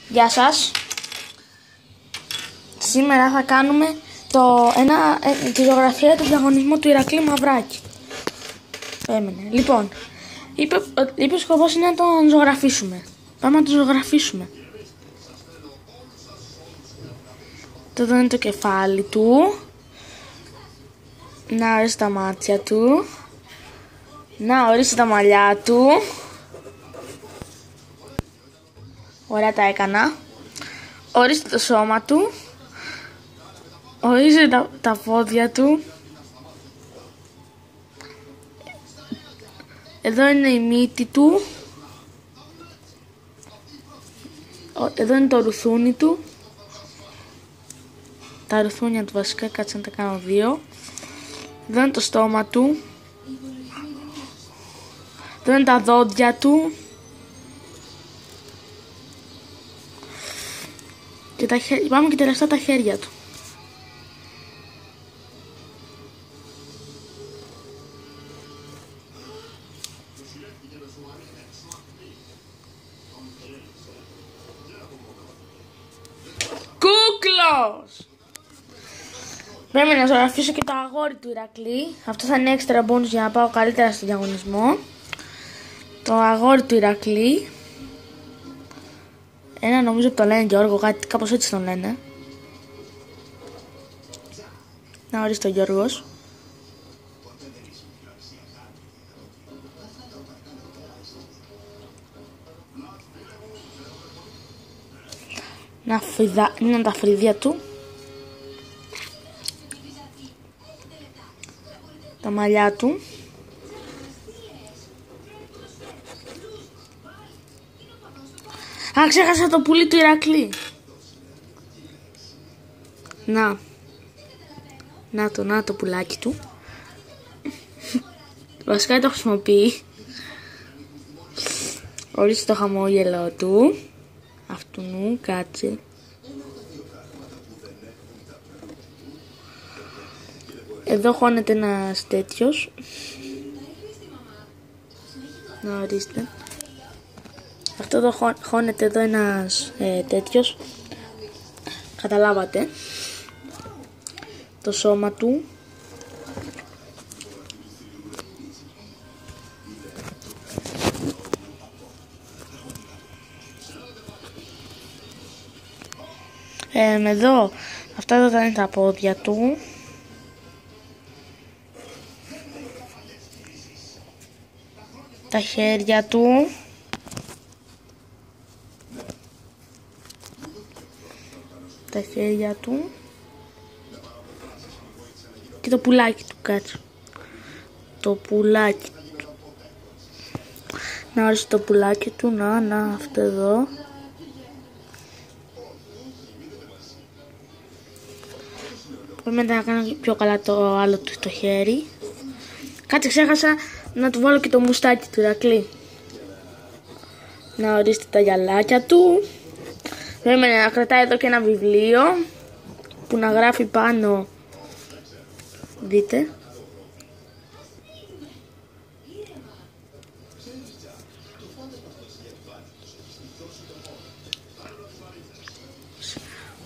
Γεια σας. Σήμερα θα κάνουμε τη ζωγραφία του διαγωνισμού του Ηρακλή Μαυράκη. Έμενε. Λοιπόν, είπε ο σκοπός είναι να τον ζωγραφίσουμε. Πάμε να τον ζωγραφίσουμε. Εδώ είναι το κεφάλι του. Να ορίσει τα μάτια του. Να ορίσει τα μαλλιά του. Ωραία τα έκανα. Ορίστε το σώμα του. Ορίστε τα πόδια του. Εδώ είναι η μύτη του. Εδώ είναι το ρουθούνι του. Τα ρουθούνια του βασικά, κάτσε να τα κάνω δύο. Εδώ είναι το στόμα του. Εδώ είναι τα δόντια του. Και τα χέρια, πάμε και τελευταία τα χέρια του. Κούκλος! Πρέπει να ζωγραφίσω και το αγόρι του Ηρακλή. Αυτό θα είναι έξτρα bonus για να πάω καλύτερα στο διαγωνισμό. Το αγόρι του Ηρακλή. Ένα νομίζω που το λένε Γιώργο, κάπως έτσι τον λένε. Να ορίστε το Γιώργος. Είναι τα φρύδια του. Τα μαλλιά του. Α, ξέχασα το πουλί του Ηρακλή. Να το πουλάκι του. Βασικά το χρησιμοποιεί. Ορίστε το χαμόγελο του. Αυτού νου, κάτσε. Εδώ χώνεται ένας τέτοιος. Να ορίστε. Αυτό εδώ χώνεται εδώ ένας τέτοιος. Καταλάβατε. Το σώμα του. Εδώ. Αυτά εδώ θα είναι τα πόδια του. Τα χέρια του. Τα χέρια του. Και το πουλάκι του, κάτσε. Το πουλάκι του. Να ορίσει το πουλάκι του. Να, αυτό εδώ. Πρέπει να κάνω πιο καλά το άλλο του το χέρι. Κάτσε, ξέχασα να του βάλω και το μουστάκι του Ηρακλή. Να ορίστε τα γυαλάκια του. Πρέπει να κρατάει εδώ και ένα βιβλίο που να γράφει πάνω. Δείτε.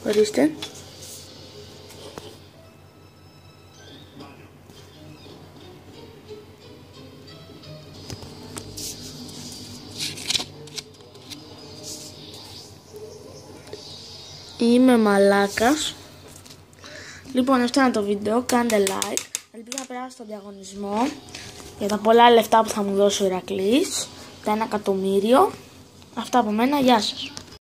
Ορίστε. Είμαι μαλάκας. Λοιπόν, αυτό είναι το βίντεο. Κάντε like. Ελπίζω να περάσω στο διαγωνισμό για τα πολλά λεφτά που θα μου δώσει ο Ηρακλής. Τα 1 εκατομμύριο. Αυτά από μένα. Γεια σας.